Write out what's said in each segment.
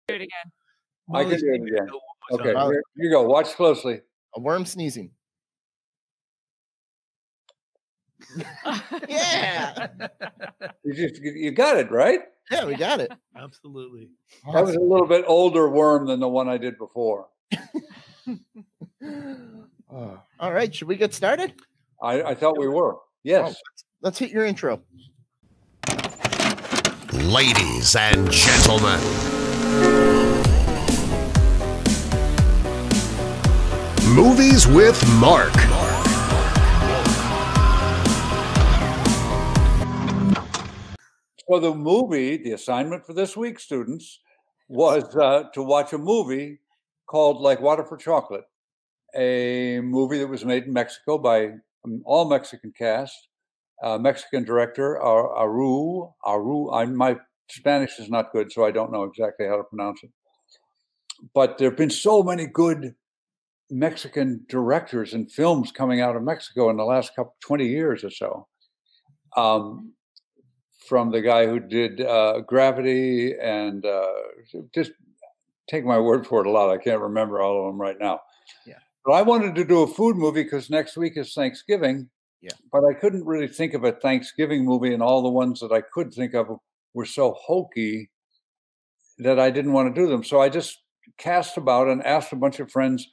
Do it again. I can do it again. Okay, time. here you go. Watch closely. A worm sneezing. Yeah. You got it, right? Yeah, we got it. Absolutely. That was a little bit older worm than the one I did before. All right, should we get started? I thought we were. Yes. Let's hit your intro. Ladies and gentlemen, Movies with Mark. So the movie, the assignment for this week, students, was to watch a movie called Like Water for Chocolate, a movie that was made in Mexico by an all-Mexican cast, Mexican director, Aru. My Spanish is not good, so I don't know exactly how to pronounce it. But there have been so many good Mexican directors and films coming out of Mexico in the last 20 years or so. From the guy who did Gravity and just take my word for it a lot. I can't remember all of them right now. Yeah. But I wanted to do a food movie because next week is Thanksgiving. Yeah. But I couldn't really think of a Thanksgiving movie, and all the ones that I could think of were so hokey that I didn't want to do them. So I just cast about and asked a bunch of friends,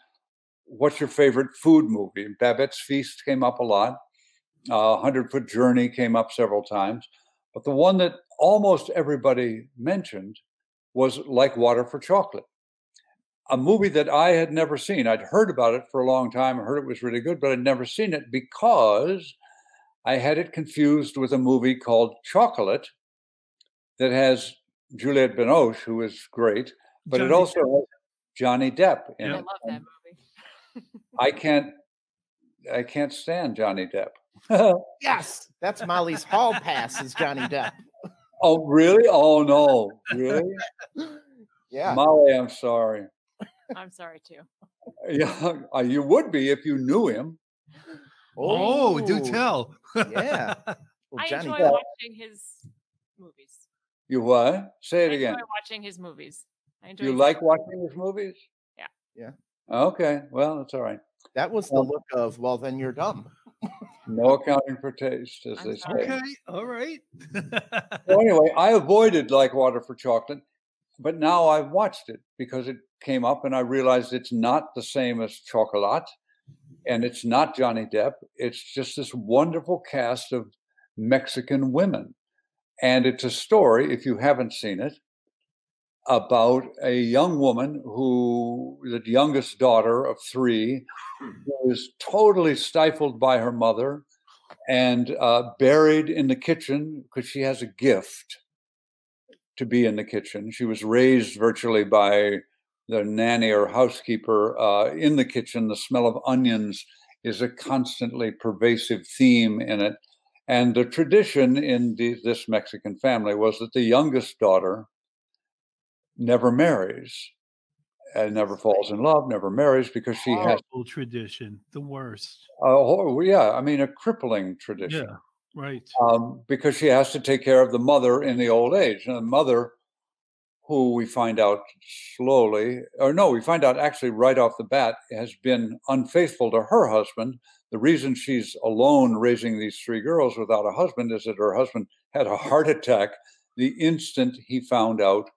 what's your favorite food movie? Babette's Feast came up a lot. 100-Foot Journey came up several times. But the one that almost everybody mentioned was Like Water for Chocolate, a movie that I had never seen. I'd heard about it for a long time. I heard it was really good, but I'd never seen it because I had it confused with a movie called Chocolate that has Juliette Binoche, who is great, but it also has Johnny Depp in it. I love that movie. I can't stand Johnny Depp. Yes, that's Molly's hall pass is Johnny Depp. Oh, really? Oh, no. Really? Yeah. Molly, I'm sorry. I'm sorry too. Yeah, you would be if you knew him. Oh, do tell. Yeah. Well, I Johnny enjoy Depp. watching his movies. You what? Say it I again. enjoy watching his movies. I enjoy You like watching his movies? Yeah. Yeah. Okay. Well, that's all right. That was the look of, well, then you're dumb. No accounting for taste, as they say. Okay, all right. So anyway, I avoided Like Water for Chocolate, but now I've watched it because it came up and I realized it's not the same as Chocolat and it's not Johnny Depp. It's just this wonderful cast of Mexican women. And it's a story, if you haven't seen it, about a young woman who, the youngest daughter of 3, who was totally stifled by her mother and buried in the kitchen because she has a gift to be in the kitchen. She was raised virtually by the nanny or housekeeper in the kitchen. The smell of onions is a constantly pervasive theme in it. And the tradition in this Mexican family was that the youngest daughter never marries and never falls in love, never marries because she has tradition, the worst. Yeah, I mean a crippling tradition. Yeah, right. Because she has to take care of the mother in the old age, and the mother, who we find out slowly, or no, we find out actually right off the bat, has been unfaithful to her husband. The reason she's alone raising these 3 girls without a husband is that her husband had a heart attack the instant he found out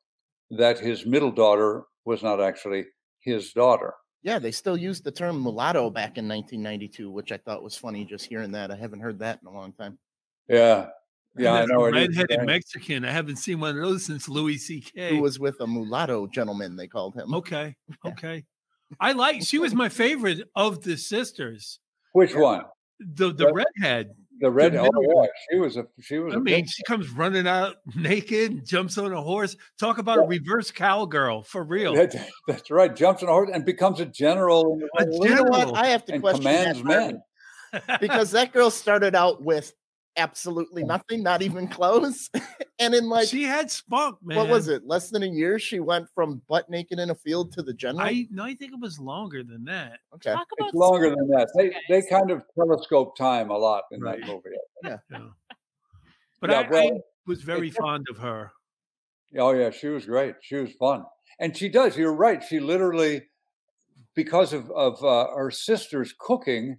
that his middle daughter was not actually his daughter. Yeah, they still used the term mulatto back in 1992, which I thought was funny just hearing that. I haven't heard that in a long time. Yeah. Yeah, I know. Redheaded Mexican. I haven't seen one of those since Louis C.K. Who was with a mulatto gentleman, they called him. Okay. Okay. She was my favorite of the sisters. Which one? The redhead. The red. Oh, yeah. She was. I mean, she comes running out naked, jumps on a horse. Talk about a reverse cowgirl for real. That's right. Jumps on a horse and becomes a general. You know what? I have to question commands that men because that girl started out with absolutely nothing, not even clothes, and in like she had spunk, man. What was it? Less than a year, she went from butt naked in a field to the general. I think it was longer than that. Okay, it's longer than that. They kind of telescope time a lot in that movie. Yeah. But I was very fond of her. Oh yeah, she was great. She was fun. And she does. You're right. She literally, because of her sister's cooking,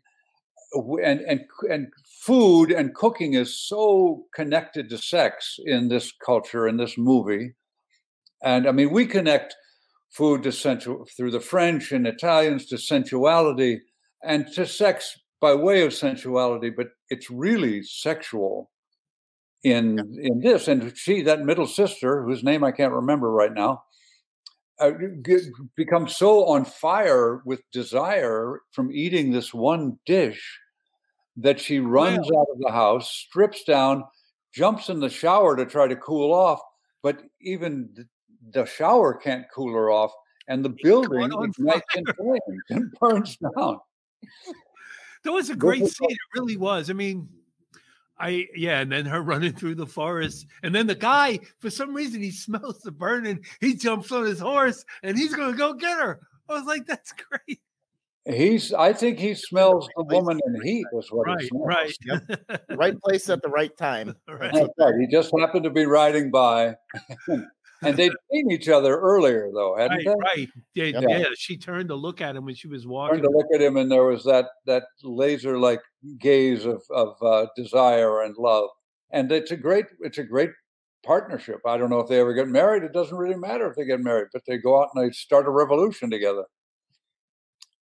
and food and cooking is so connected to sex in this culture, in this movie. And I mean, we connect food to sensual through the French and Italians to sensuality and to sex by way of sensuality, but it's really sexual in this. And she, that middle sister, whose name I can't remember right now, becomes so on fire with desire from eating this one dish that she runs out of the house, strips down, jumps in the shower to try to cool off, but even the shower can't cool her off, and the building ignites in flames and burns down. That was a great scene. It really was. I mean, and then her running through the forest, and then the guy, for some reason, he smells the burning. He jumps on his horse, and he's going to go get her. I was like, that's great. I think he smells the woman in heat. Was what he smells. Right. Yep. Right place at the right time. Right. That's right. He just happened to be riding by. And they'd seen each other earlier, though, hadn't they? Right. Yeah, she turned to look at him when she was walking. Turned to look at him, and there was that laser-like gaze of desire and love. And it's a great partnership. I don't know if they ever get married. It doesn't really matter if they get married, but they go out and they start a revolution together.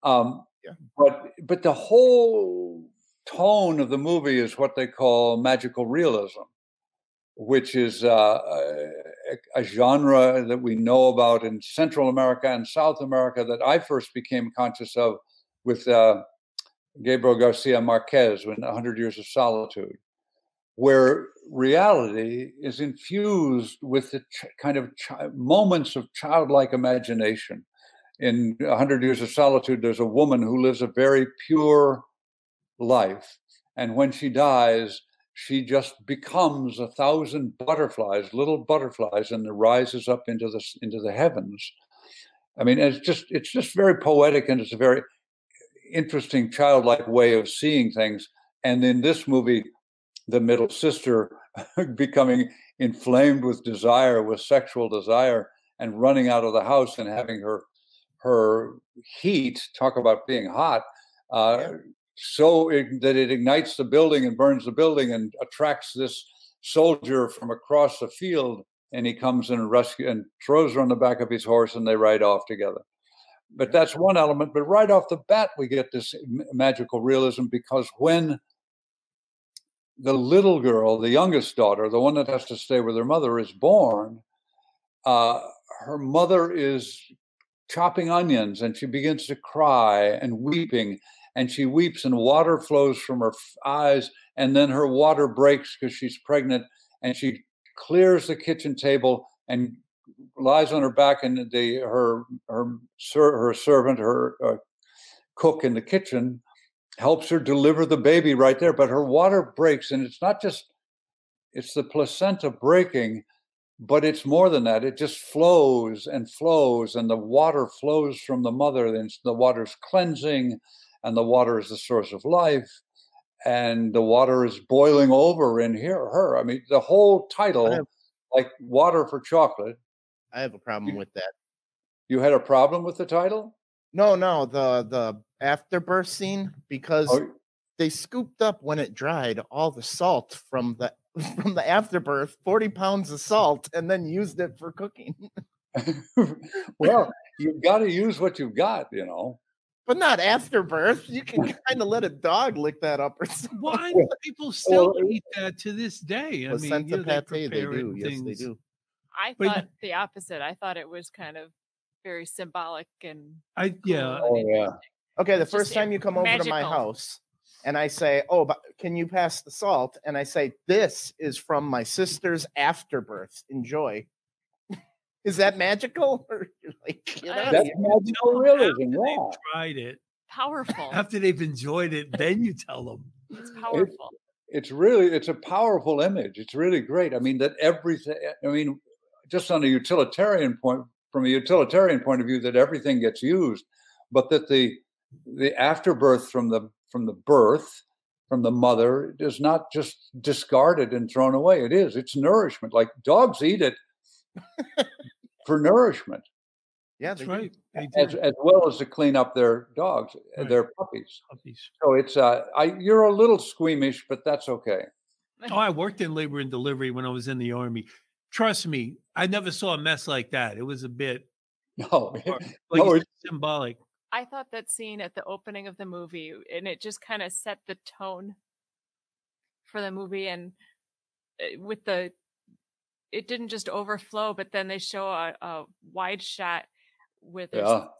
But the whole tone of the movie is what they call magical realism, which is a genre that we know about in Central America and South America that I first became conscious of with Gabriel Garcia Marquez in 100 Years of Solitude, where reality is infused with the kind of moments of childlike imagination. In 100 Years of Solitude, there's a woman who lives a very pure life. And when she dies, she just becomes 1,000 butterflies, little butterflies, and rises up into the heavens. I mean, it's just very poetic, and it's a very interesting childlike way of seeing things. And in this movie, the middle sister becoming inflamed with desire, with sexual desire, and running out of the house and having her heat, talk about being hot, so that it ignites the building and burns the building and attracts this soldier from across the field, and he comes and rescue and throws her on the back of his horse, and they ride off together. But that's one element. But right off the bat, we get this magical realism, because when the little girl, the youngest daughter, the one that has to stay with her mother, is born, her mother is chopping onions, and she begins to cry and weeping, and she weeps and water flows from her eyes, and then her water breaks because she's pregnant, and she clears the kitchen table and lies on her back, and her servant, her cook in the kitchen, helps her deliver the baby right there. But her water breaks, and it's not just, it's the placenta breaking, but it's more than that. It just flows and flows, and the water flows from the mother. And the water's cleansing, and the water is the source of life, and the water is boiling over in her. I mean, the whole title, like Water for Chocolate. I have a problem with that. You had a problem with the title? No, the afterbirth scene, because they scooped up, when it dried, all the salt from the afterbirth, 40 pounds of salt, and then used it for cooking. Well, you've got to use what you've got, But not afterbirth. You can kind of let a dog lick that up or something. Why do people still eat that to this day? I mean, they do. Yes, they do. I thought the opposite. I thought it was kind of very symbolic and Okay, the first time you come over to my house and I say, but can you pass the salt? And I say, this is from my sister's afterbirth. Enjoy. Is that magical? Or that's magical realism. They've tried it. Powerful. After they've enjoyed it, then you tell them. It's powerful. It's a powerful image. It's really great. I mean, just on a utilitarian point, from a utilitarian point of view, that everything gets used, but that the afterbirth from the birth, from the mother, is not just discarded and thrown away. It's nourishment. Like dogs eat it for nourishment. Yeah, that's right. As well as to clean up their dogs, their puppies. So it's you're a little squeamish, but that's okay. Oh, I worked in labor and delivery when I was in the Army. Trust me, I never saw a mess like that. It was a bit symbolic. I thought that scene at the opening of the movie, and it just kind of set the tone for the movie, and it didn't just overflow, but then they show a wide shot with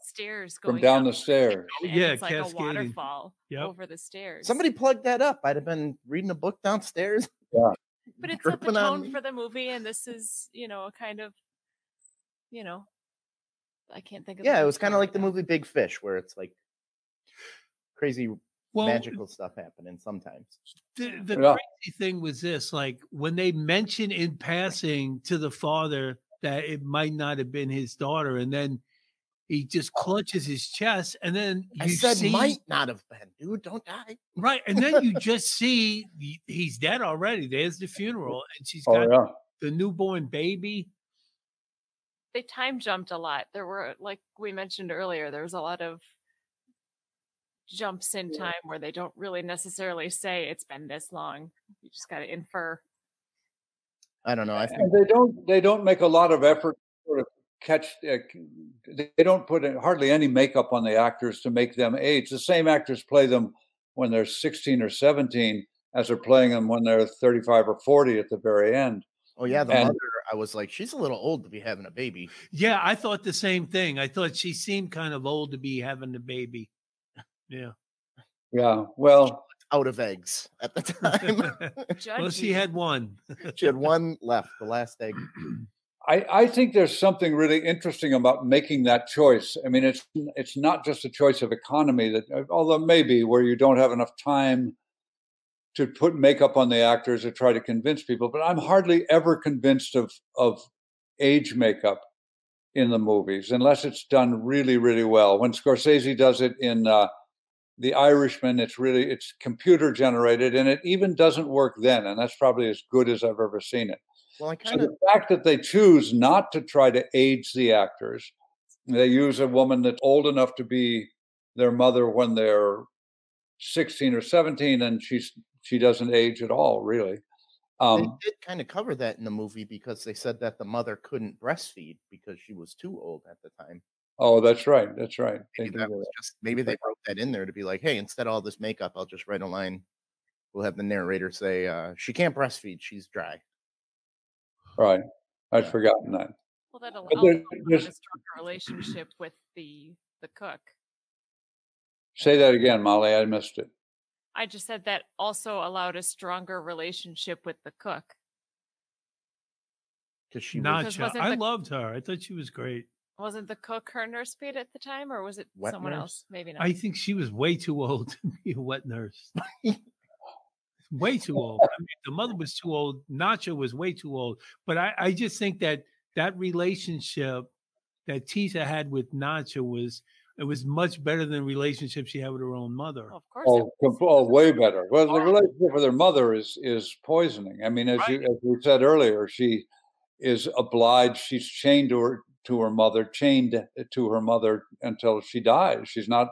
stairs going from down the stairs. It's like a waterfall over the stairs. Somebody plugged that up. I'd have been reading a book downstairs. Yeah. But it set the tone for the movie, and this is, a kind of, I can't think of. Yeah, it was kind of like the movie Big Fish, where it's like crazy magical stuff happening sometimes. The crazy thing was this, like when they mentioned in passing to the father that it might not have been his daughter, and then he just clutches his chest, and then might not have been, dude, don't die. Right, and then you just see he's dead already. There's the funeral, and she's got the newborn baby. They time jumped a lot. There were, like we mentioned earlier, there was a lot of jumps in time where they don't really necessarily say it's been this long. You just got to infer. I don't know. I think they don't make a lot of effort to sort of catch. They don't put hardly any makeup on the actors to make them age. The same actors play them when they're 16 or 17 as they're playing them when they're 35 or 40 at the very end. Oh yeah, the mother. I was like, she's a little old to be having a baby. Yeah, I thought the same thing. I thought she seemed kind of old to be having a baby. Yeah. Yeah. Well, out of eggs at the time. Well, she had one. She had one left, the last egg. I think there's something really interesting about making that choice. I mean, it's not just a choice of economy, that although maybe where you don't have enough time to put makeup on the actors or try to convince people, but I'm hardly ever convinced of age makeup in the movies unless it's done really, really well. When Scorsese does it in The Irishman, it's computer generated, and it even doesn't work then, and that's probably as good as I've ever seen it. Well, the fact that they choose not to try to age the actors, they use a woman that's old enough to be their mother when they're 16 or 17, and she doesn't age at all, really. They did kind of cover that in the movie because they said that the mother couldn't breastfeed because she was too old at the time. Oh, that's right. That's right. Maybe they wrote that in there to be like, hey, instead of all this makeup, I'll just write a line. We'll have the narrator say, she can't breastfeed, she's dry. Right. I'd forgotten that. Well, that allowed a stronger relationship with the cook. Say that again, Molly. I missed it. I just said that also allowed a stronger relationship with the cook. I loved her. I thought she was great. Wasn't the cook her nursemaid at the time, or was it someone else? Maybe not. I think she was way too old to be a wet nurse. Way too old. I mean, the mother was too old. Nacho was way too old. But I just think that relationship that Tisa had with Nacho was much better than the relationship she had with her own mother. Of course. Way better. Well, the relationship with her mother is poisoning. I mean, as we said earlier, she is obliged. She's chained to her mother until she dies. She's not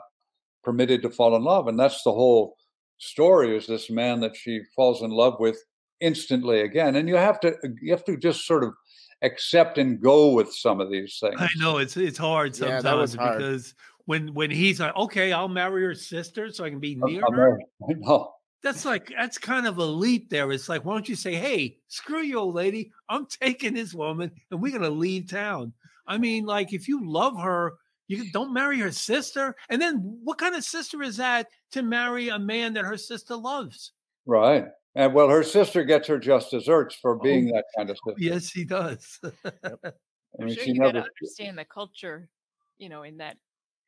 permitted to fall in love, and that's the whole story. Is this man that she falls in love with instantly again? And you have to just sort of accept and go with some of these things. I know it's hard sometimes. Yeah, that was hard. Because when he's like, okay, I'll marry her sister so I can be near her. I know. That's kind of a leap there. It's like, why don't you say, hey, screw you, old lady. I'm taking this woman and we're going to leave town. I mean, like, if you love her, you don't marry her sister. And then what kind of sister is that to marry a man that her sister loves? Right. And well, her sister gets her just desserts for being that kind of sister. Yes, she does. I mean, you got to understand the culture, in that.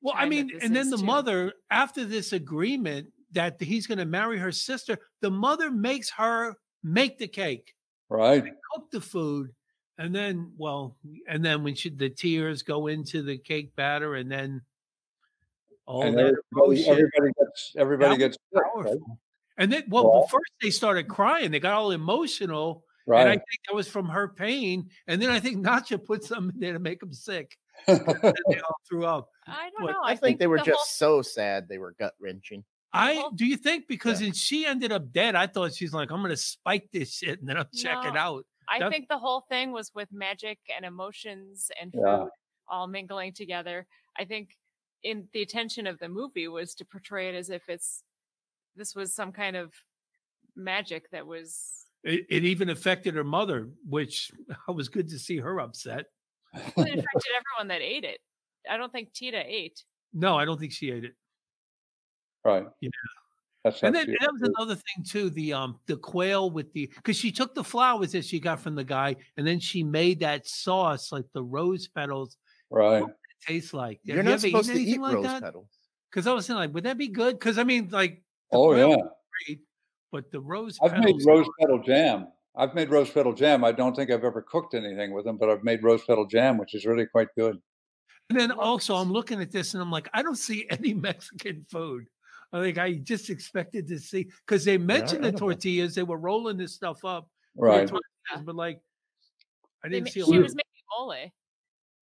Well, I mean, and then the mother, after this agreement that he's going to marry her sister, the mother makes her make the cake. Right. Cook the food. And then when the tears go into the cake batter, and then everybody gets sick, right? And then, first they started crying. They got all emotional. Right. And I think that was from her pain. And then I think Nacha put something in there to make them sick. They all threw up. I don't But know. I think they were just so sad they were gut wrenching. Do you think because she ended up dead? I thought she's like, I'm going to spike this shit and then I'll check it out. I think the whole thing was with magic and emotions and food all mingling together. I think in the intention of the movie was to portray it as if this was some kind of magic that was. It even affected her mother, which I was good to see her upset. It affected everyone that ate it. I don't think Tita ate. No, I don't think she ate it. Right. Yeah. And then that was another thing too. The quail with because she took the flowers that she got from the guy, and then she made that sauce like the rose petals. Right. What would it taste like? You're not supposed to eat rose petals. Because I was saying, like, would that be good? Because I mean, like, great, but the rose. I've made rose petal jam. I've made rose petal jam. I don't think I've ever cooked anything with them, but I've made rose petal jam, which is really quite good. And then also, I'm looking at this and I'm like, I don't see any Mexican food. I think I just expected to see, because they mentioned the tortillas. They were rolling this stuff up. Right. But like, I didn't see. She was making mole.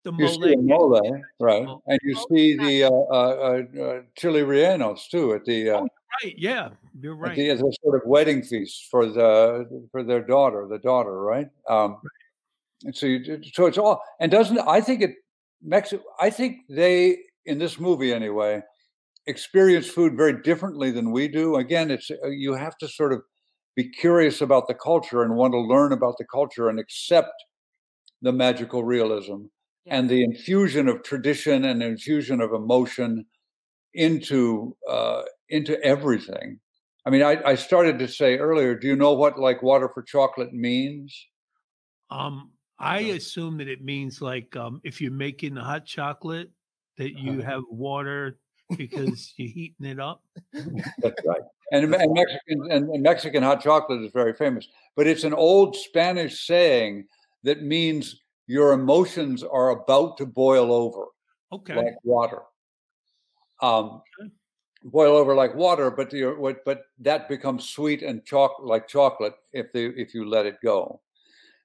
The mole, right? And you see the chili rellenos too at the. Right. Yeah, you're right. As a sort of wedding feast for their daughter, right? And so it's all, and doesn't I think I think they in this movie anyway experience food very differently than we do. Again, it's you have to sort of be curious about the culture and want to learn about the culture and accept the magical realism and the infusion of tradition and infusion of emotion into everything. I mean, I started to say earlier, do you know what like water for chocolate means? I assume that it means like if you're making hot chocolate, that you have water because you're heating it up. That's right. And Mexican hot chocolate is very famous, but it's an old Spanish saying that means your emotions are about to boil over, like water. Boil over like water, but that becomes sweet and like chocolate if you let it go.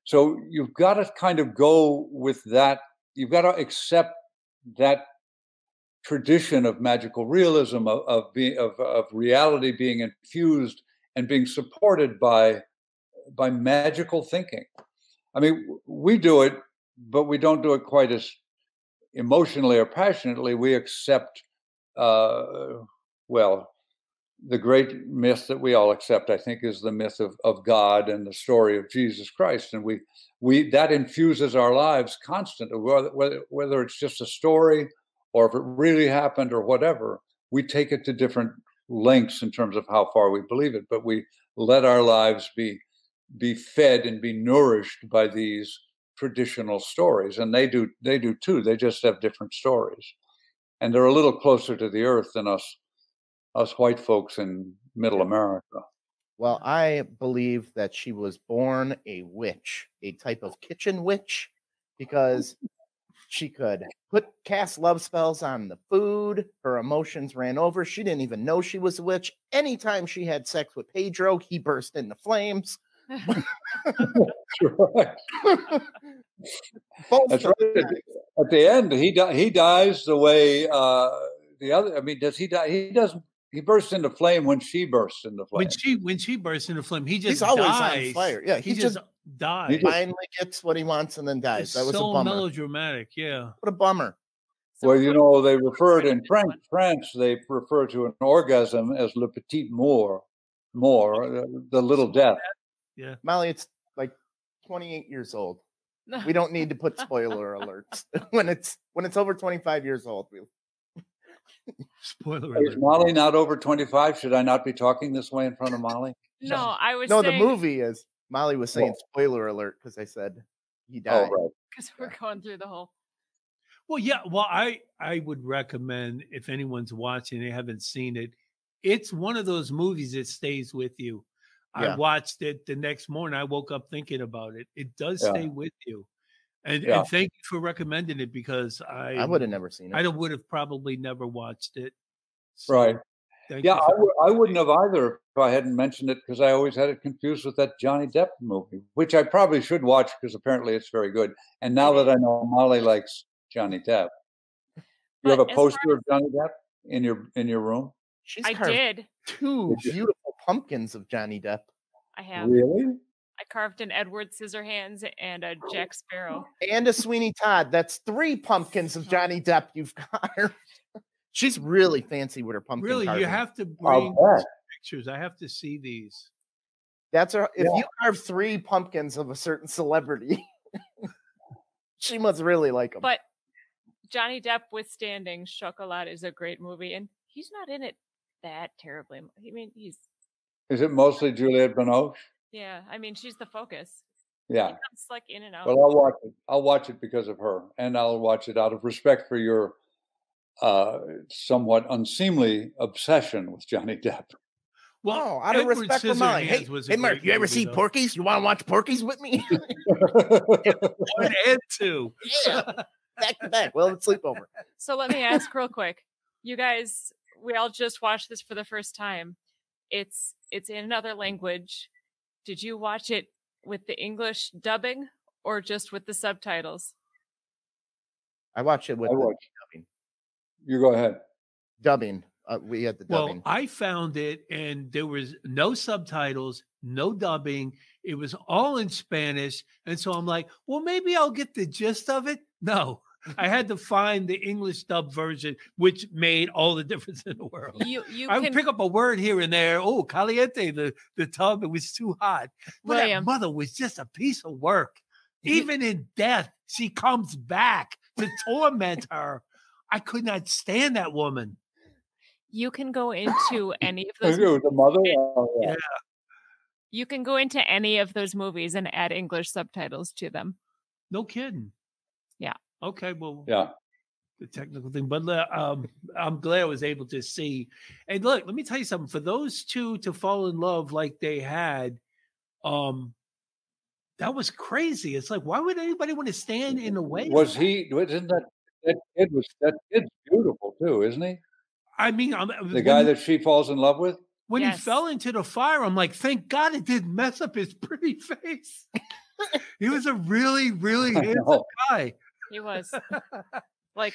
So you've got to kind of go with that. You've got to accept that tradition of magical realism, of reality being infused and being supported by magical thinking. I mean, we do it, but we don't do it quite as emotionally or passionately. We accept, the great myth that we all accept, I think, is the myth of God and the story of Jesus Christ. And we that infuses our lives constantly, whether it's just a story or if it really happened or whatever. We take it to different lengths in terms of how far we believe it, but we let our lives be fed and be nourished by these traditional stories. And they do too. They just have different stories. And they're a little closer to the earth than us white folks in middle America. Well, I believe that she was born a witch, a type of kitchen witch, because she could cast love spells on the food. Her emotions ran over. She didn't even know she was a witch. Anytime she had sex with Pedro, he burst into flames. That's right. That's right. At the end, he dies the way the other. I mean, does he die? He doesn't. He bursts into flame when she bursts into flame. When she bursts into flame, he's always on fire. Yeah, he just dies. He finally gets what he wants and then dies. That was so a bummer. Melodramatic. Yeah, what a bummer. Well, you know, they refer to in France. They refer to an orgasm as le petit mort, the little death. Yeah, Molly, it's like 28 years old. We don't need to put spoiler alerts when it's over 25 years old. Spoiler alert. Is Molly not over 25? Should I not be talking this way in front of Molly? No, I was the movie is. Molly was saying spoiler alert because I said he died. Oh, right. Because we're going through the whole. Well, yeah. Well, I would recommend if anyone's watching, they haven't seen it. It's one of those movies that stays with you. I watched it the next morning. I woke up thinking about it. It does stay with you. And thank you for recommending it because I would have never seen it. I would have probably never watched it. So right. I wouldn't have either if I hadn't mentioned it because I always had it confused with that Johnny Depp movie, which I probably should watch because apparently it's very good. And now that I know Molly likes Johnny Depp. You have a poster of Johnny Depp in your room? I did. 2 beautiful pumpkins of Johnny Depp. I have. Really? I carved an Edward Scissorhands and a Jack Sparrow. And a Sweeney Todd. That's 3 pumpkins of Johnny Depp you've got her. She's really fancy with her pumpkin Really, carving. you have to bring pictures. I have to see these. That's her. If you carve 3 pumpkins of a certain celebrity, she must really like them. But Johnny Depp withstanding, Chocolat is a great movie, and he's not in it that terribly. I mean, Is it mostly Juliette Binoche? Yeah, I mean, she's the focus. Yeah. He comes like in and out. Well, I'll watch it. I'll watch it because of her, and I'll watch it out of respect for your somewhat unseemly obsession with Johnny Depp. Well, out of respect for mine. Hey, Mark, you ever see Porky's? You want to watch Porky's with me? 1 and 2. Yeah, back to back. Well, let's sleep over. So let me ask real quick. You guys, we all just watched this for the first time. It's in another language. Did you watch it with the English dubbing or just with the subtitles? I watched it with the dubbing. You go ahead. Dubbing. We had the dubbing. Well, I found it, and there was no subtitles, no dubbing. It was all in Spanish. And so I'm like, well, maybe I'll get the gist of it. No, I had to find the English dub version, which made all the difference in the world. I would pick up a word here and there. Oh, caliente, the tub, it was too hot. But that mother was just a piece of work. Even in death, she comes back to torment her. I could not stand that woman. You can go into any of those. The mother? Yeah. You can go into any of those movies and add English subtitles to them. No kidding. Yeah. Okay. Well, yeah. The technical thing, but I'm glad I was able to see. And look, let me tell you something. For those 2 to fall in love like they had, that was crazy. It's like, why would anybody want to stand in the way? Isn't that kid's beautiful too, isn't he? I mean, the guy that she falls in love with? When he fell into the fire, I'm like, thank God it didn't mess up his pretty face. He was a really, really handsome guy. He was like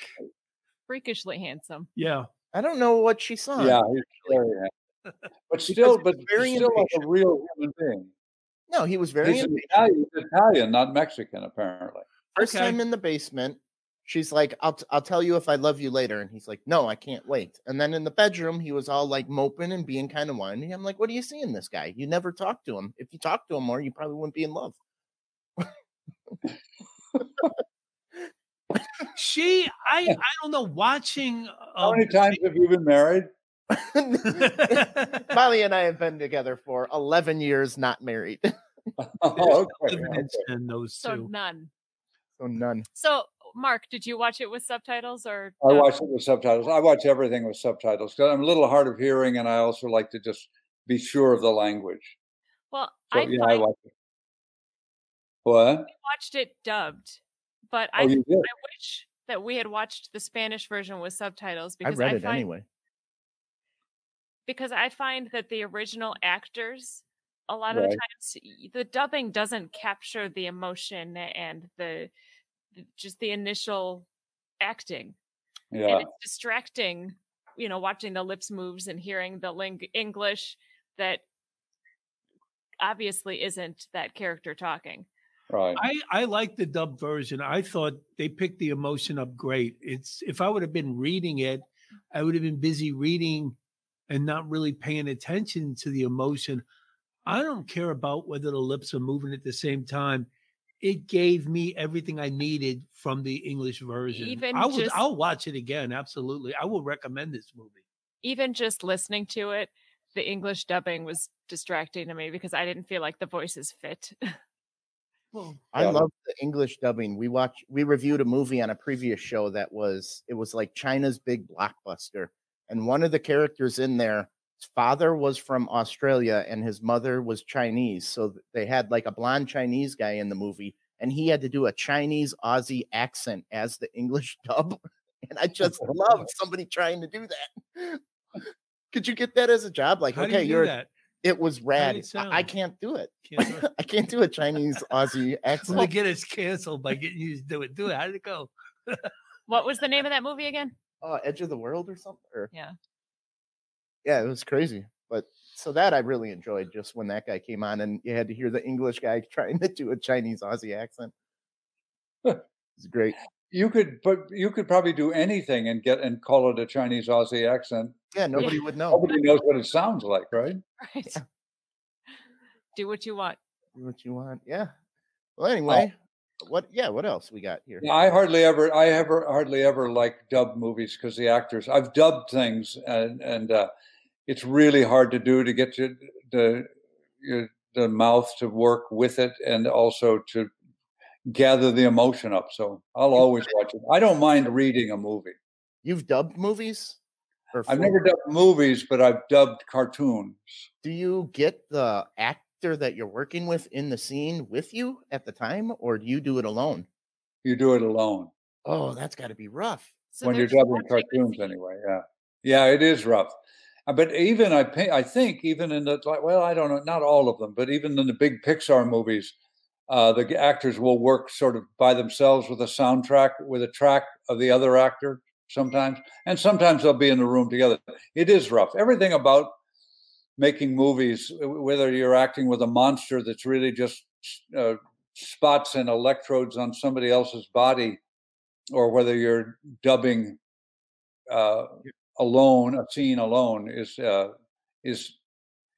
freakishly handsome. Yeah. I don't know what she saw. Yeah, he's very handsome. But still like a real human being. No, he was very he's Italian, not Mexican, apparently. First time in the basement. She's like, I'll tell you if I love you later. And he's like, no, I can't wait. And then in the bedroom, he was all like moping and being kind of whiny. I'm like, what do you see in this guy? You never talk to him. If you talk to him more, you probably wouldn't be in love. I don't know, watching. How many times have you been married? Molly and I have been together for 11 years, not married. Okay. So none. So none. So Mark, did you watch it with subtitles or? I watched it with subtitles. I watch everything with subtitles because I'm a little hard of hearing, and I also like to just be sure of the language. Well, I watched it. What? I watched it dubbed, but I wish that we had watched the Spanish version with subtitles because I read it anyway. Because I find that the original actors, a lot of the times, the dubbing doesn't capture the emotion and just the initial acting. Yeah. And it's distracting, watching the lips moves and hearing the English that obviously isn't that character talking. Right. I like the dub version. I thought they picked the emotion up great. If I would have been reading it, I would have been busy reading and not really paying attention to the emotion. I don't care about whether the lips are moving at the same time. It gave me everything I needed from the English version. I'll watch it again. Absolutely. I will recommend this movie. Even just listening to it, the English dubbing was distracting to me because I didn't feel like the voices fit. Well, I love the English dubbing. We reviewed a movie on a previous show it was like China's big blockbuster. And one of the characters in there, his father was from Australia and his mother was Chinese. So they had like a blonde Chinese guy in the movie, and he had to do a Chinese Aussie accent as the English dub. And I just love somebody trying to do that. Could you get that as a job? Like, how do you do that? It was rad. I can't do it. I can't do a Chinese Aussie accent. Well, get us canceled by getting you to do it. How did it go? What was the name of that movie again? Edge of the World or something. Yeah, it was crazy. But so that I really enjoyed, just when that guy came on and you had to hear the English guy trying to do a Chinese Aussie accent. It's great. You could probably do anything and call it a Chinese Aussie accent. Yeah, nobody would know. Nobody knows what it sounds like, right? right. Yeah. Do what you want. Do what you want. Yeah. Well, anyway, what else we got here? I hardly ever like dubbed movies because the actors. I've dubbed things, and it's really hard to do, to get the mouth to work with it, and also to gather the emotion up. So I'll always watch it. I don't mind reading a movie. You've dubbed movies? I've never dubbed movies, but I've dubbed cartoons. Do you get the actor that you're working with in the scene with you at the time, or do you do it alone? You do it alone. Oh, that's got to be rough. So when you're dubbing cartoons, anyway. Yeah, it is rough. But even I think even in the, well, I don't know, not all of them, but even in the big Pixar movies, the actors will work sort of by themselves with a soundtrack, with a track of the other actor sometimes, and sometimes they'll be in the room together. It is rough. Everything about making movies, whether you're acting with a monster that's really just spots and electrodes on somebody else's body, or whether you're dubbing alone, a scene alone, is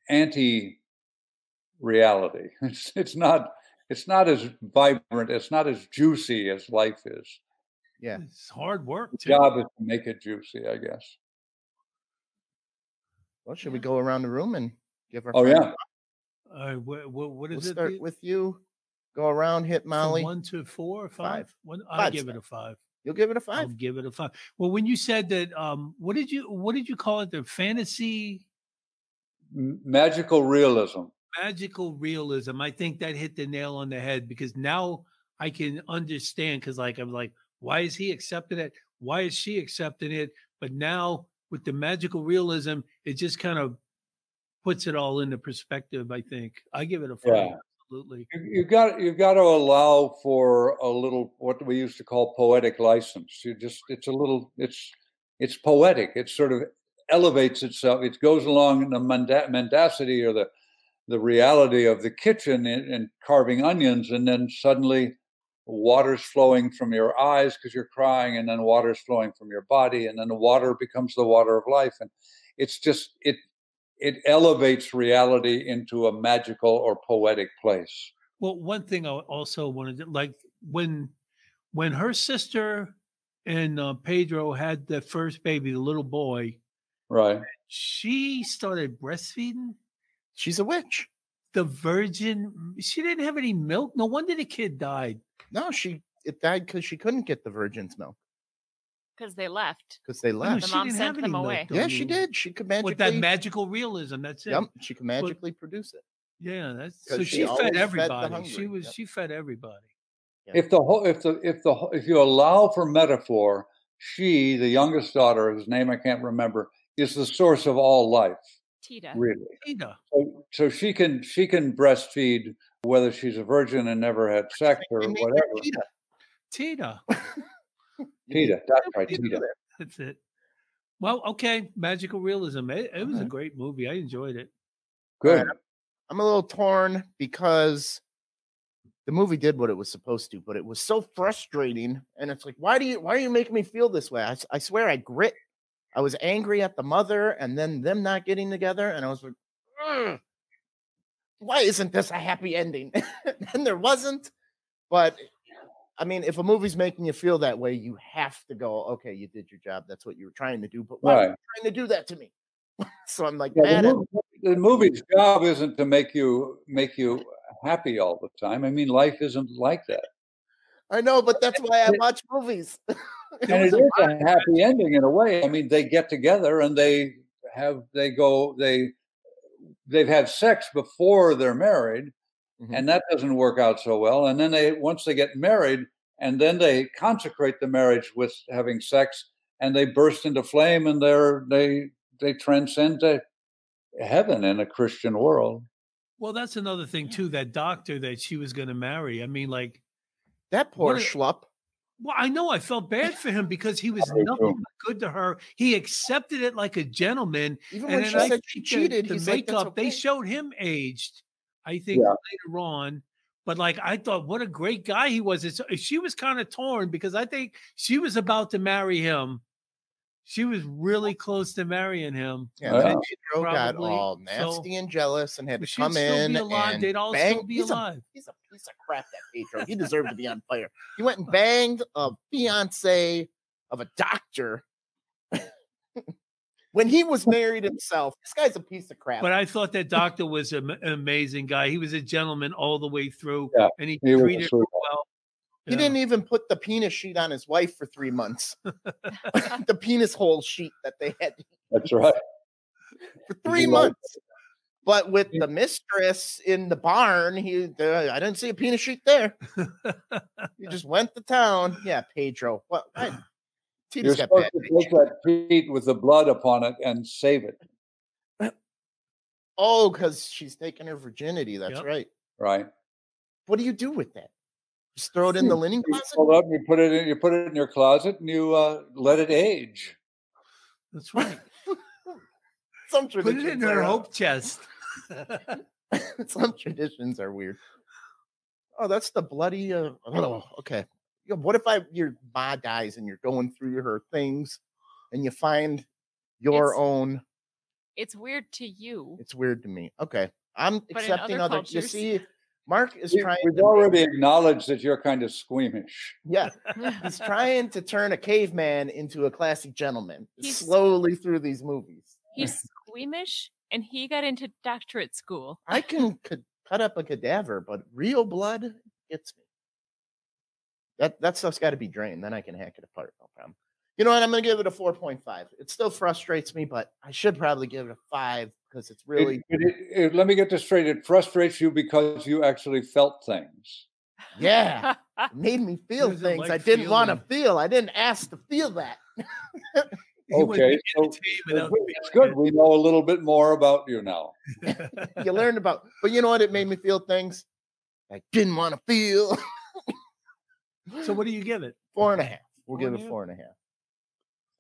anti-reality. It's not as vibrant, it's not as juicy as life is. Yeah, it's hard work. The job is to make it juicy, I guess. Well, should we go around the room and give our? Oh yeah. What is we'll it? Start with you. Go around, hit Molly. From 1 to 4 or 5? I'll give it a 5. You'll give it a 5? I'll give it a 5. Well, when you said that, what did you call it? The fantasy? Magical realism. Magical realism. I think that hit the nail on the head, because now I can understand, because I'm like, why is he accepting it? Why is she accepting it? But now with the magical realism, it just kind of puts it all into perspective, I think. I give it a 5. Yeah. Absolutely. You've got to allow for a little, what we used to call poetic license. It's poetic. It sort of elevates itself. It goes along in the mendacity or the reality of the kitchen and carving onions, and then suddenly water's flowing from your eyes because you're crying, and then water's flowing from your body, and then the water becomes the water of life. And it's just, it elevates reality into a magical or poetic place. Well, one thing I also wanted to, like, when her sister and Pedro had the first baby, the little boy, right? She started breastfeeding. She's a witch. The virgin. She didn't have any milk. No wonder the kid died. No, it died because she couldn't get the virgin's milk. Because they left. The mom sent them away. Yeah, she did. She could magically. With that magical realism, that's it. Yep, she could magically produce it. Yeah, that's so she fed everybody. She fed everybody. Yeah. If you allow for metaphor, she, the youngest daughter, whose name I can't remember, is the source of all life. Tita. Really. Tita. So she can breastfeed whether she's a virgin and never had sex or whatever. Tita. Tita. That's right. Tita. That's it. Well, okay. Magical realism. It was a great movie. I enjoyed it. Good. Right. I'm a little torn because the movie did what it was supposed to, but it was so frustrating. And it's like, why are you making me feel this way? I swear I grit. I was angry at the mother and then them not getting together. And I was like, why isn't this a happy ending? And there wasn't. But I mean, if a movie's making you feel that way, you have to go, okay, you did your job. That's what you were trying to do. But why are you trying to do that to me? So I'm like, the movie's job isn't to make you happy all the time. I mean, life isn't like that. I know, but that's why I watch movies. And it is a happy ending in a way. I mean, they get together and they've had sex before they're married, and that doesn't work out so well. And then once they get married, and then they consecrate the marriage with having sex, and they burst into flame, and they transcend to heaven in a Christian world. Well, that's another thing too. That doctor that she was going to marry. I mean, like that poor schlup. Well, I know I felt bad for him because he was nothing but good to her. He accepted it like a gentleman. Even when she said she cheated, the he's makeup, like, that's okay. they showed him aged, I think, later on. But like, I thought, what a great guy he was. She was kind of torn because I think she was about to marry him. She was really close to marrying him. Yeah, then Pedro got all nasty and jealous and had to come in and they'd all bang. Still be alive. He's a piece of crap, that Pedro. He deserved to be on fire. He went and banged a fiance of a doctor when he was married himself. This guy's a piece of crap. But I thought that doctor was an amazing guy. He was a gentleman all the way through, and he treated her well. He didn't even put the penis sheet on his wife for 3 months. The penis hole sheet that they had. That's right. For 3 months. But with the mistress in the barn, I didn't see a penis sheet there. He just went to town. Yeah, Pedro. What? You're supposed to take that sheet with the blood upon it and save it. Oh, because she's taking her virginity. That's right. Right. What do you do with that? Just throw it in the linen closet. You put it in your closet, and you let it age. That's right. Some put traditions it in her hope chest. Some traditions are weird. Oh, that's the bloody. Okay. What if your ma dies and you're going through her things, and you find your own? It's weird to you. It's weird to me. Okay, I'm accepting other. You see. Mark is trying. We've already acknowledged that you're kind of squeamish. Yeah, he's trying to turn a caveman into a classy gentleman slowly through these movies. He's squeamish, and he got into doctorate school. I could cut up a cadaver, but real blood gets me. That stuff's got to be drained. Then I can hack it apart. No problem. You know what? I'm going to give it a 4.5. It still frustrates me, but I should probably give it a 5 because it's really. Let me get this straight. It frustrates you because you actually felt things. Yeah. It made me feel things I didn't want to feel. I didn't ask to feel that. Okay. So it's good. We know a little bit more about you now. You learned about, but you know what? It made me feel things I didn't want to feel. So what do you give it? 4.5. We'll give it 4.5.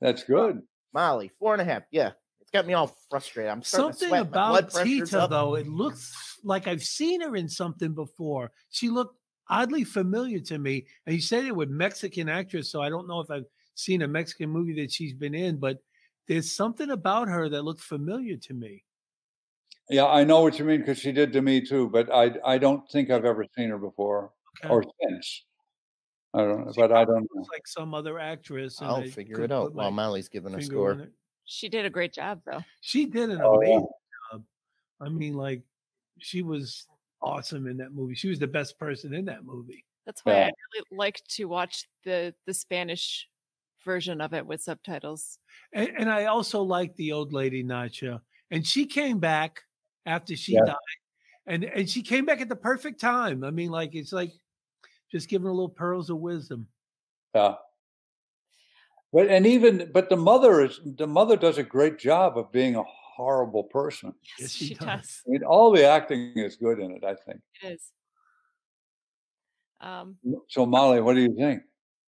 That's good. Molly, 4.5. Yeah. It's got me all frustrated. I'm starting something to sweat. about Tita, though. It looks like I've seen her in something before. She looked oddly familiar to me. And you said it with Mexican actress, so I don't know if I've seen a Mexican movie that she's been in, but there's something about her that looked familiar to me. Yeah, I know what you mean because she did to me too, but I don't think I've ever seen her before or since. I don't know, but I don't know. Like some other actress. I'll figure it out while Molly's giving a score. She did a great job, though. She did an amazing job. I mean, like, she was awesome in that movie. She was the best person in that movie. That's why I really like to watch the Spanish version of it with subtitles. And I also like the old lady Nacha. And she came back after she died. And she came back at the perfect time. I mean, like, it's like just giving her little pearls of wisdom. Yeah. But the mother does a great job of being a horrible person. Yes, she does. I mean, all the acting is good in it, I think. It is. So Molly, what do you think?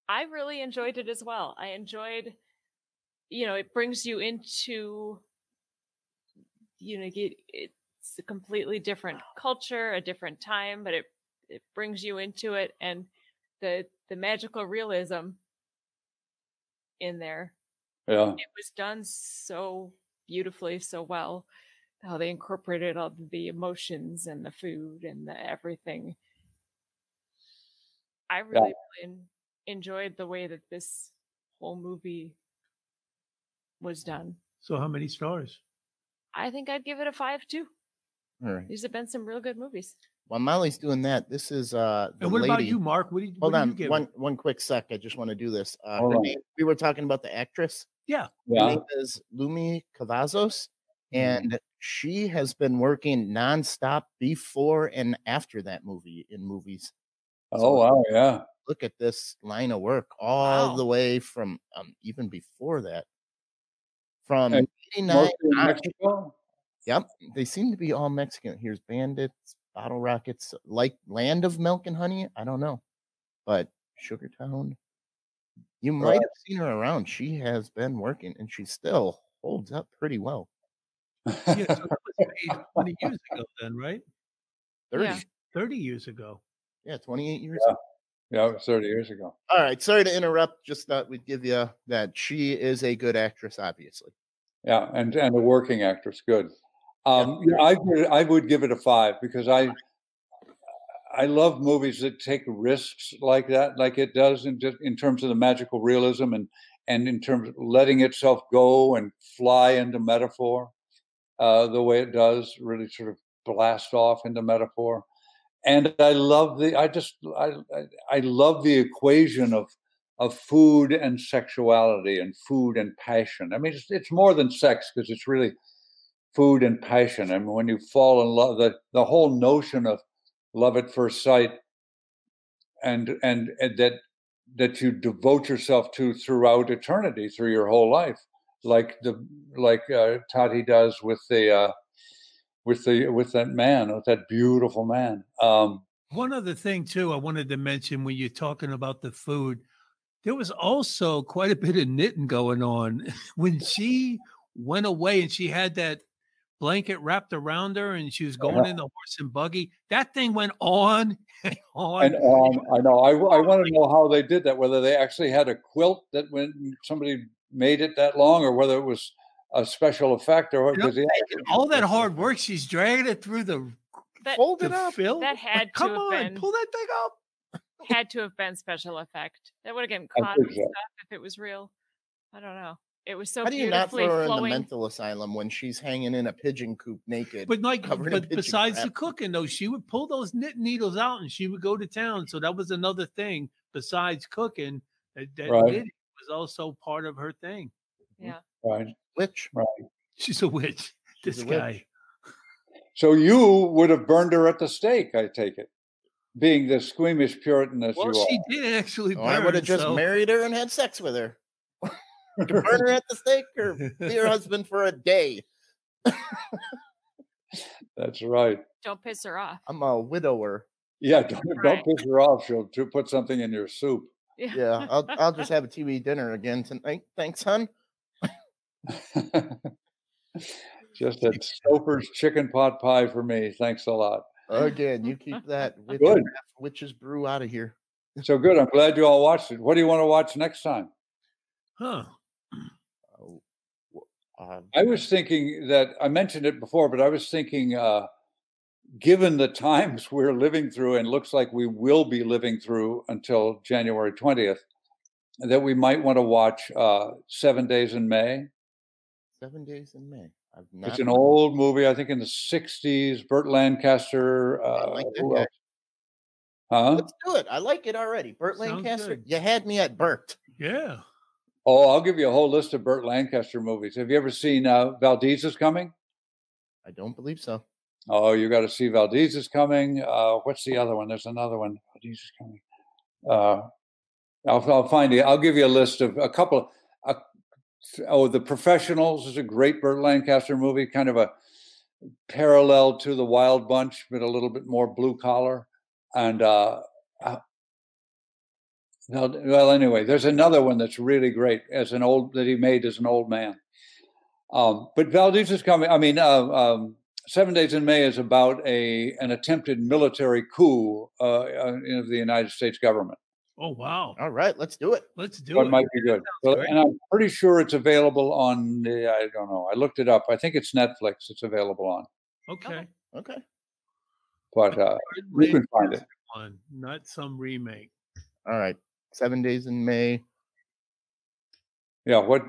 I really enjoyed it as well. I enjoyed, it brings you into, it's a completely different culture, a different time, but it brings you into it, and the magical realism in there. Yeah. It was done so beautifully, so well, how they incorporated all the emotions and the food and the everything. I really enjoyed the way that this whole movie was done. So how many stars? I think I'd give it a 5 too. All right. These have been some real good movies. While Molly's doing that, this is and what about you, Mark? Hold on, one quick sec. I just want to do this. We were talking about the actress. Yeah. Her name is Lumi Cavazos, and she has been working nonstop before and after that movie in movies. Oh, wow, yeah. Look at this line of work all the way from even before that. From 89 Mexico? Yep. They seem to be all Mexican. Here's Bandits, Bottle Rockets, like Land of Milk and Honey. I don't know. But Sugartown. You might have seen her around. She has been working, and she still holds up pretty well. Yeah, so that was made 20 years ago then, right? 30. Yeah. 30 years ago. Yeah, 28 years Yeah. ago. Yeah, it was 30 years ago. All right, sorry to interrupt. Just thought we'd give you that. She is a good actress, obviously. Yeah, and a working actress, good. I would give it a 5 because I love movies that take risks like that, like it does in terms of the magical realism and in terms of letting itself go and fly into metaphor, the way it does, really sort of blast off into metaphor. And I love I love the equation of food and sexuality and food and passion. I mean, it's more than sex because it's really food and passion. I mean, when you fall in love, the whole notion of love at first sight and that you devote yourself to throughout eternity, through your whole life, like Tati does with that man, with that beautiful man. One other thing too, I wanted to mention when you're talking about the food, there was also quite a bit of knitting going on when she went away and she had that blanket wrapped around her and she was going in the horse and buggy. That thing went on and on. And I know. I want to know how they did that. Whether they actually had a quilt that when somebody made it that long, or whether it was a special effect, or all that hard work. She's dragging it through the fold it up. Film. That had Come to on, have been pull that thing up. Had to have been special effect. That would have gotten caught and stuff if it was real. I don't know. It was so How do you not beautifully throw her flowing. in the mental asylum when she's hanging in a pigeon coop naked? But but besides the cooking, though, she would pull those knit needles out and she would go to town. So that was another thing besides cooking. That knitting was also part of her thing. Yeah. Right. Witch. Right. She's a witch. This guy. Witch. So you would have burned her at the stake, I take it, being the squeamish Puritan as you are. Well, she did actually burn. I would have just married her and had sex with her. To burn her at the stake or be her husband for a day. That's right. Don't piss her off. I'm a widower. Yeah, don't piss her off. She'll put something in your soup. Yeah, I'll just have a TV dinner again tonight. Thanks, hon. Just a Stouffer's chicken pot pie for me. Thanks a lot. Again, you keep that witch's brew out of here. So good. I'm glad you all watched it. What do you want to watch next time? Huh. I was thinking that I mentioned it before, but I was thinking, given the times we're living through, and looks like we will be living through until January 20th, that we might want to watch 7 Days in May. 7 Days in May. It's an old movie, I think in the 60s. Burt Lancaster. I like that guy. Huh? Let's do it. I like it already. Burt Lancaster. Good. You had me at Burt. Yeah. Oh, I'll give you a whole list of Burt Lancaster movies. Have you ever seen Valdez is Coming? I don't believe so. Oh, you got to see Valdez is Coming. What's the other one? There's another one. Valdez is Coming. I'll find it. I'll give you a list of a couple. The Professionals is a great Burt Lancaster movie, kind of a parallel to The Wild Bunch, but a little bit more blue collar. And well, anyway, there's another one that's really great that he made as an old man. But Valdez is Coming. I mean, 7 Days in May is about an attempted military coup of the United States government. Oh, wow. All right, let's do it. Let's do it. It might be good. Well, and I'm pretty sure it's available on, I don't know. I looked it up. I think it's Netflix it's available on. Okay. Okay. But you can find it. One, not some remake. All right. 7 Days in May. Yeah, what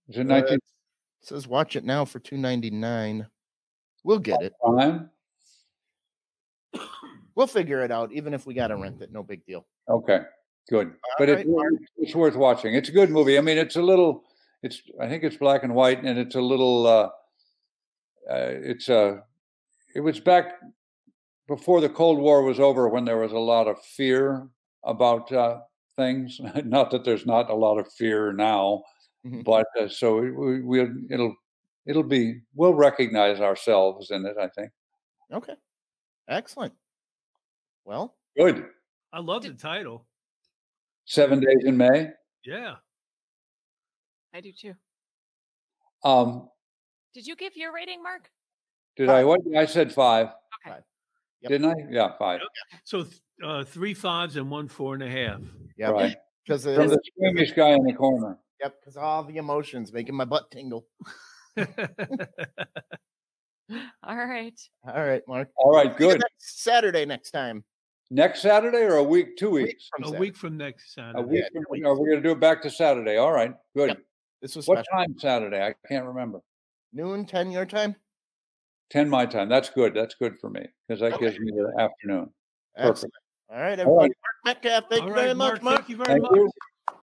is it? 19? It says watch it now for $2.99. We'll get it. Time? We'll figure it out, even if we got to rent it. No big deal. Okay, good. But it's worth watching. It's a good movie. I mean, I think it's black and white, and it's a little. It was back before the Cold War was over, when there was a lot of fear about things. Not that there's not a lot of fear now, but so we'll recognize ourselves in it, I think. Okay, excellent. Well, good. I love the title. 7 Days in May. Yeah. I do too. Did you give your rating, Mark? Did I? What I said 5. Okay. Yep. Didn't I? Yeah, 5. So 3 5s and 1 4.5. Yeah, right. Because From the squeamish guy in the corner. Yep, because all the emotions making my butt tingle. All right. All right, Mark. All right, good. Saturday next time. Next Saturday or a week, 2 weeks? A week from next Saturday. A week from, are we going to do it back to Saturday? All right, good. Yep. This was what special. time Saturday? I can't remember. Noon, 10 your time? 10 my time. That's good. That's good for me because that gives me the afternoon. Excellent. Perfect. All right, everybody. All right. Mark Metcalf, thank you very much, Mark. Thank you very much. You.